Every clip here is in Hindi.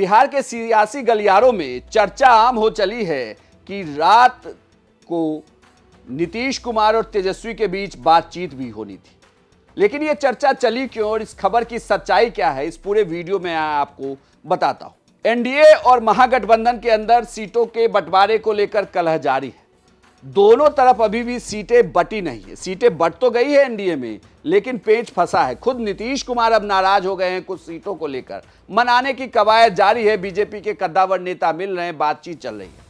बिहार के सियासी गलियारों में चर्चा आम हो चली है कि रात को नीतीश कुमार और तेजस्वी के बीच बातचीत भी होनी थी। लेकिन यह चर्चा चली क्यों और इस खबर की सच्चाई क्या है, इस पूरे वीडियो में आपको बताता हूं। एनडीए और महागठबंधन के अंदर सीटों के बंटवारे को लेकर कलह जारी है। दोनों तरफ अभी भी सीटें बटी नहीं है। सीटें बट तो गई है एनडीए में, लेकिन पेच फंसा है। खुद नीतीश कुमार अब नाराज हो गए हैं कुछ सीटों को लेकर। मनाने की कवायद जारी है, बीजेपी के कद्दावर नेता मिल रहे हैं, बातचीत चल रही है।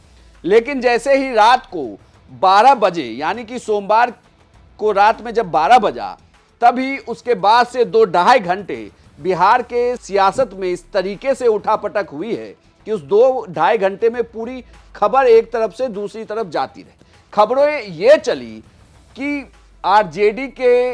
लेकिन जैसे ही रात को 12 बजे, यानी कि सोमवार को रात में जब 12 बजा, तभी उसके बाद से 2-2.5 घंटे बिहार के सियासत में इस तरीके से उठापटक हुई है कि उस 2-2.5 घंटे में पूरी खबर एक तरफ से दूसरी तरफ जाती रही। खबरें ये चली कि आरजेडी के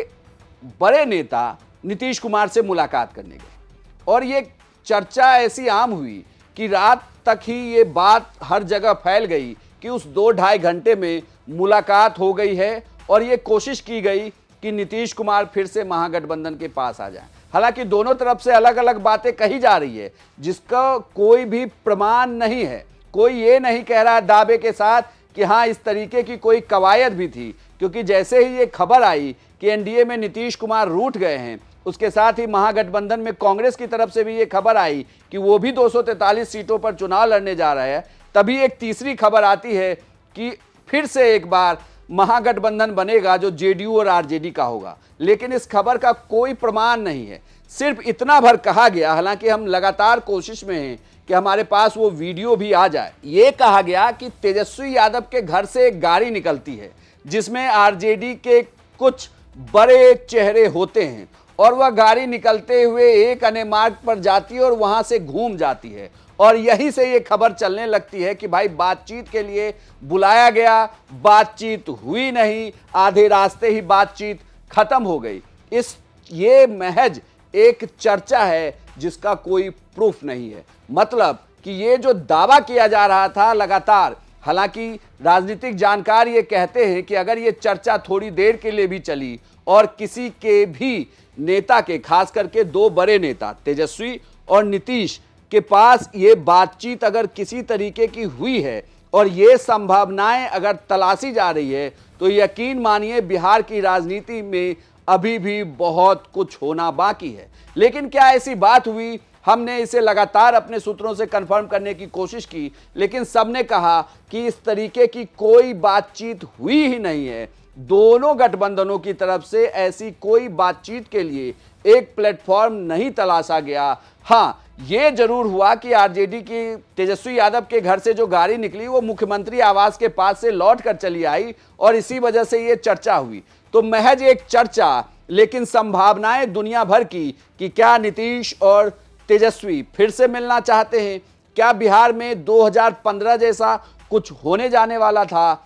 बड़े नेता नीतीश कुमार से मुलाकात करने गए और ये चर्चा ऐसी आम हुई कि रात तक ही ये बात हर जगह फैल गई कि उस 2-2.5 घंटे में मुलाकात हो गई है और ये कोशिश की गई कि नीतीश कुमार फिर से महागठबंधन के पास आ जाए। हालांकि दोनों तरफ से अलग अलग बातें कही जा रही है जिसका कोई भी प्रमाण नहीं है। कोई ये नहीं कह रहा दावे के साथ कि हाँ इस तरीके की कोई कवायद भी थी, क्योंकि जैसे ही ये खबर आई कि एनडीए में नीतीश कुमार रूठ गए हैं, उसके साथ ही महागठबंधन में कांग्रेस की तरफ से भी ये खबर आई कि वो भी 243 सीटों पर चुनाव लड़ने जा रहे हैं, तभी एक तीसरी खबर आती है कि फिर से एक बार महागठबंधन बनेगा जो जेडीयू और आरजेडी का होगा। लेकिन इस खबर का कोई प्रमाण नहीं है, सिर्फ इतना भर कहा गया। हालांकि हम लगातार कोशिश में हैं कि हमारे पास वो वीडियो भी आ जाए। ये कहा गया कि तेजस्वी यादव के घर से एक गाड़ी निकलती है जिसमें आरजेडी के कुछ बड़े चेहरे होते हैं और वह गाड़ी निकलते हुए एक अन्य मार्ग पर जाती है और वहां से घूम जाती है और यहीं से ये खबर चलने लगती है कि भाई बातचीत के लिए बुलाया गया, बातचीत हुई नहीं, आधे रास्ते ही बातचीत खत्म हो गई। ये महज एक चर्चा है जिसका कोई प्रूफ नहीं है। मतलब कि ये जो दावा किया जा रहा था लगातार, हालांकि राजनीतिक जानकार ये कहते हैं कि अगर ये चर्चा थोड़ी देर के लिए भी चली और किसी के भी नेता के, खास करके 2 बड़े नेता तेजस्वी और नीतीश के पास ये बातचीत अगर किसी तरीके की हुई है और ये संभावनाएं अगर तलाशी जा रही है, तो यकीन मानिए बिहार की राजनीति में अभी भी बहुत कुछ होना बाकी है। लेकिन क्या ऐसी बात हुई? हमने इसे लगातार अपने सूत्रों से कंफर्म करने की कोशिश की, लेकिन सबने कहा कि इस तरीके की कोई बातचीत हुई ही नहीं है। दोनों गठबंधनों की तरफ से ऐसी कोई बातचीत के लिए एक प्लेटफॉर्म नहीं तलाशा गया। हाँ, ये जरूर हुआ कि आरजेडी की तेजस्वी यादव के घर से जो गाड़ी निकली वो मुख्यमंत्री आवास के पास से लौट कर चली आई और इसी वजह से ये चर्चा हुई। तो महज एक चर्चा, लेकिन संभावनाएं दुनिया भर की कि क्या नीतीश और तेजस्वी फिर से मिलना चाहते हैं, क्या बिहार में 2015 जैसा कुछ होने जाने वाला था।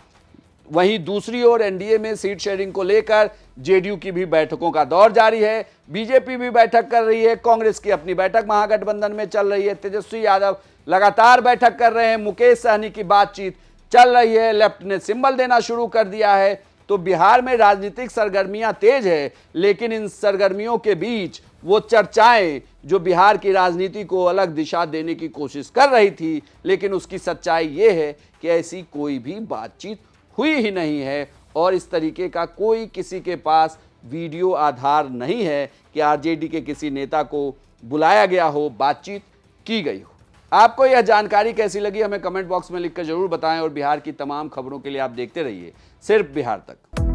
वहीं दूसरी ओर एनडीए में सीट शेयरिंग को लेकर जेडीयू की भी बैठकों का दौर जारी है। बीजेपी भी बैठक कर रही है, कांग्रेस की अपनी बैठक महागठबंधन में चल रही है, तेजस्वी यादव लगातार बैठक कर रहे हैं, मुकेश सहनी की बातचीत चल रही है, लेफ्ट ने सिंबल देना शुरू कर दिया है। तो बिहार में राजनीतिक सरगर्मियां तेज है, लेकिन इन सरगर्मियों के बीच वो चर्चाएं जो बिहार की राजनीति को अलग दिशा देने की कोशिश कर रही थी, लेकिन उसकी सच्चाई ये है कि ऐसी कोई भी बातचीत हुई ही नहीं है और इस तरीके का कोई किसी के पास वीडियो आधार नहीं है कि आरजेडी के किसी नेता को बुलाया गया हो, बातचीत की गई हो। आपको यह जानकारी कैसी लगी हमें कमेंट बॉक्स में लिखकर जरूर बताएं और बिहार की तमाम खबरों के लिए आप देखते रहिए सिर्फ बिहार तक।